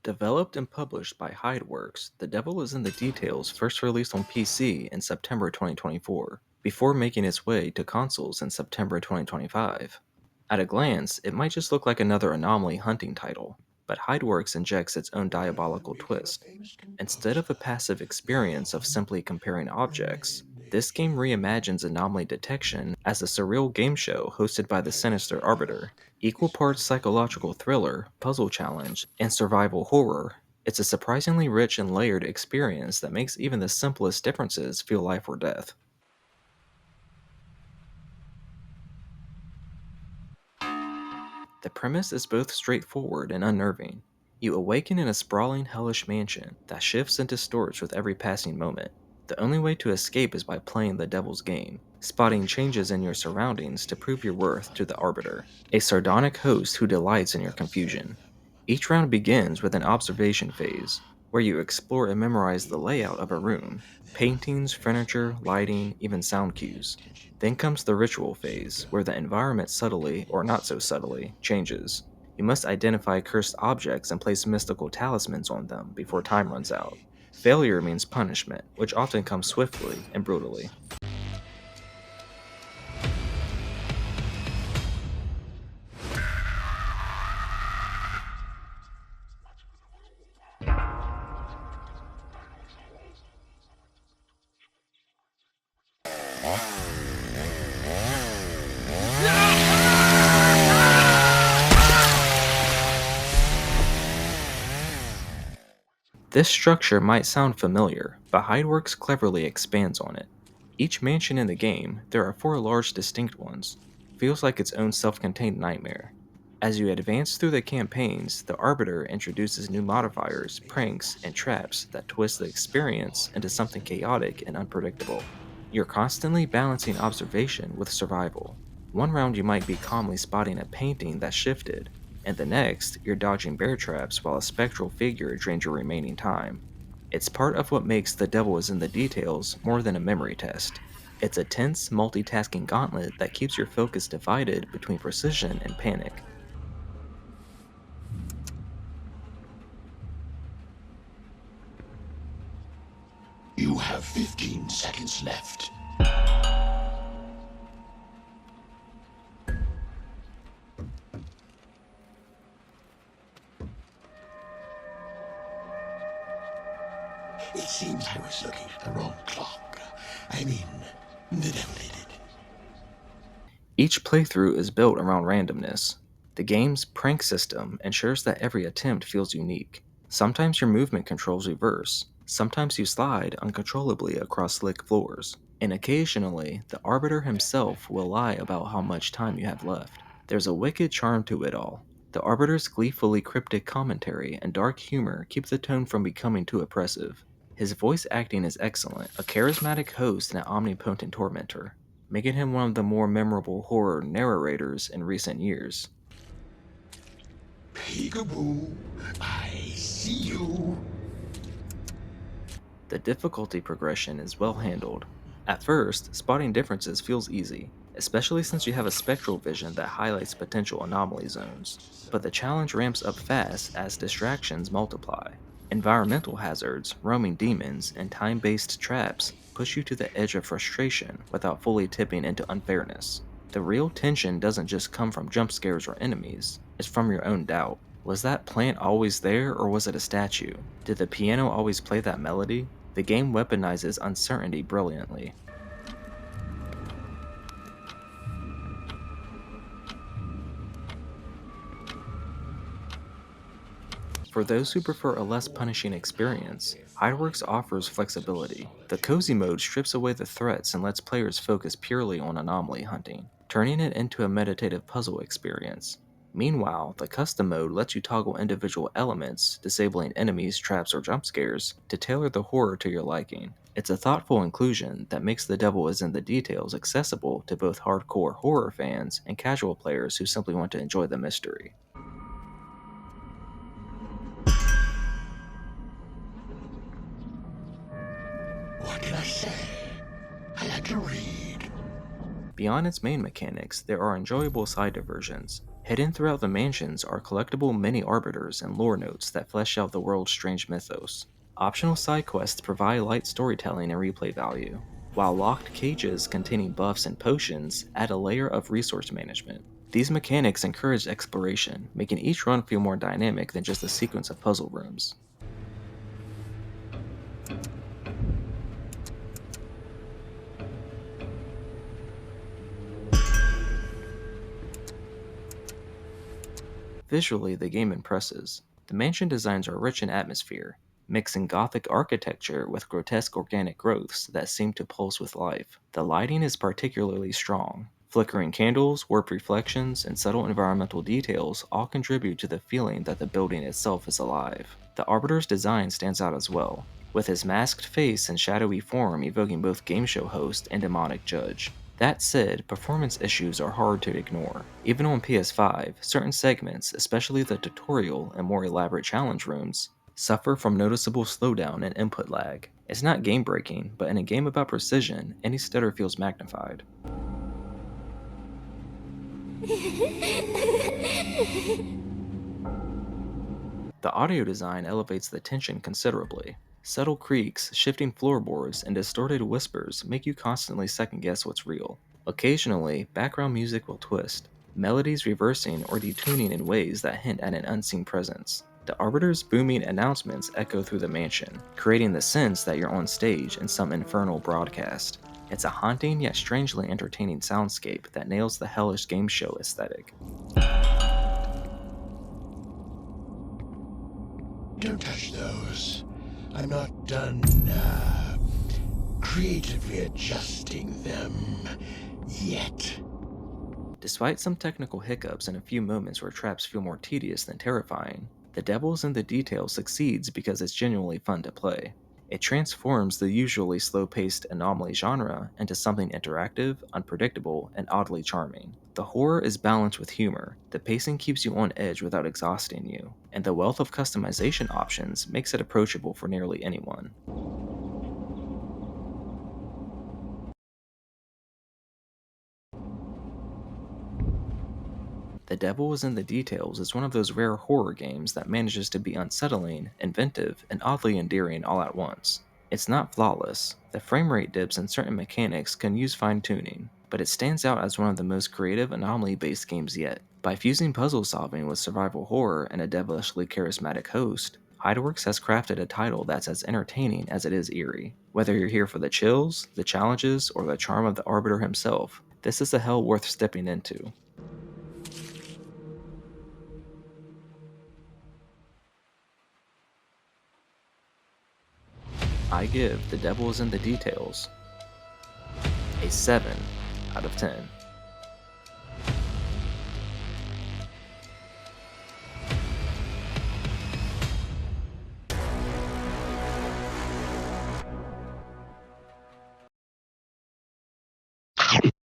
Developed and published by HideWorks, The Devil is in the Details first released on PC in September 2024, before making its way to consoles in September 2025. At a glance, it might just look like another Anomaly hunting title, but HideWorks injects its own diabolical twist. Instead of a passive experience of simply comparing objects, this game reimagines anomaly detection as a surreal game show hosted by the sinister Arbiter. Equal parts psychological thriller, puzzle challenge, and survival horror, it's a surprisingly rich and layered experience that makes even the simplest differences feel life or death. The premise is both straightforward and unnerving. You awaken in a sprawling, hellish mansion that shifts and distorts with every passing moment. The only way to escape is by playing the devil's game, spotting changes in your surroundings to prove your worth to the Arbiter, a sardonic host who delights in your confusion. Each round begins with an observation phase, where you explore and memorize the layout of a room, paintings, furniture, lighting, even sound cues. Then comes the ritual phase, where the environment subtly, or not so subtly, changes. You must identify cursed objects and place mystical talismans on them before time runs out. Failure means punishment, which often comes swiftly and brutally. This structure might sound familiar, but HideWorks cleverly expands on it. Each mansion in the game, there are four large distinct ones, feels like its own self-contained nightmare. As you advance through the campaigns, the Arbiter introduces new modifiers, pranks, and traps that twist the experience into something chaotic and unpredictable. You're constantly balancing observation with survival. One round you might be calmly spotting a painting that shifted, and the next, you're dodging bear traps while a spectral figure drains your remaining time. It's part of what makes The Devil is in the Details more than a memory test. It's a tense, multitasking gauntlet that keeps your focus divided between precision and panic. You have 15 seconds left. It seems I was looking at the wrong clock. I mean, the devil did it. Each playthrough is built around randomness. The game's prank system ensures that every attempt feels unique. Sometimes your movement controls reverse, sometimes you slide uncontrollably across slick floors, and occasionally, the Arbiter himself will lie about how much time you have left. There's a wicked charm to it all. The Arbiter's gleefully cryptic commentary and dark humor keep the tone from becoming too oppressive. His voice acting is excellent, a charismatic host and an omnipotent tormentor, making him one of the more memorable horror narrators in recent years. Peekaboo, I see you. The difficulty progression is well handled. At first, spotting differences feels easy, especially since you have a spectral vision that highlights potential anomaly zones. But the challenge ramps up fast as distractions multiply. Environmental hazards, roaming demons, and time-based traps push you to the edge of frustration without fully tipping into unfairness. The real tension doesn't just come from jump scares or enemies, it's from your own doubt. Was that plant always there or was it a statue? Did the piano always play that melody? The game weaponizes uncertainty brilliantly. For those who prefer a less punishing experience, HideWorks offers flexibility. The cozy mode strips away the threats and lets players focus purely on anomaly hunting, turning it into a meditative puzzle experience. Meanwhile, the custom mode lets you toggle individual elements, disabling enemies, traps, or jump scares, to tailor the horror to your liking. It's a thoughtful inclusion that makes The Devil is in the Details accessible to both hardcore horror fans and casual players who simply want to enjoy the mystery. What can I say? I like to read. Beyond its main mechanics, there are enjoyable side diversions. Hidden throughout the mansions are collectible mini arbiters and lore notes that flesh out the world's strange mythos. Optional side quests provide light storytelling and replay value, while locked cages containing buffs and potions add a layer of resource management. These mechanics encourage exploration, making each run feel more dynamic than just a sequence of puzzle rooms. Visually, the game impresses. The mansion designs are rich in atmosphere, mixing Gothic architecture with grotesque organic growths that seem to pulse with life. The lighting is particularly strong. Flickering candles, warped reflections, and subtle environmental details all contribute to the feeling that the building itself is alive. The Arbiter's design stands out as well, with his masked face and shadowy form evoking both game show host and demonic judge. That said, performance issues are hard to ignore. Even on PS5, certain segments, especially the tutorial and more elaborate challenge rooms, suffer from noticeable slowdown and input lag. It's not game breaking, but in a game about precision, any stutter feels magnified. The audio design elevates the tension considerably. Subtle creaks, shifting floorboards, and distorted whispers make you constantly second guess what's real. Occasionally, background music will twist, melodies reversing or detuning in ways that hint at an unseen presence. The Arbiter's booming announcements echo through the mansion, creating the sense that you're on stage in some infernal broadcast. It's a haunting yet strangely entertaining soundscape that nails the hellish game show aesthetic. Don't touch those. I'm not done, creatively adjusting them yet. Despite some technical hiccups and a few moments where traps feel more tedious than terrifying, the Devil's in the Details succeeds because it's genuinely fun to play. It transforms the usually slow-paced Anomaly genre into something interactive, unpredictable, and oddly charming. The horror is balanced with humor, the pacing keeps you on edge without exhausting you, and the wealth of customization options makes it approachable for nearly anyone. The Devil is in the Details is one of those rare horror games that manages to be unsettling, inventive, and oddly endearing all at once. It's not flawless. The frame rate dips in certain mechanics can use fine-tuning, but it stands out as one of the most creative anomaly-based games yet. By fusing puzzle solving with survival horror and a devilishly charismatic host, HideWorks has crafted a title that's as entertaining as it is eerie. Whether you're here for the chills, the challenges, or the charm of the Arbiter himself, this is a hell worth stepping into. I give The Devil is in the Details a 7 out of 10.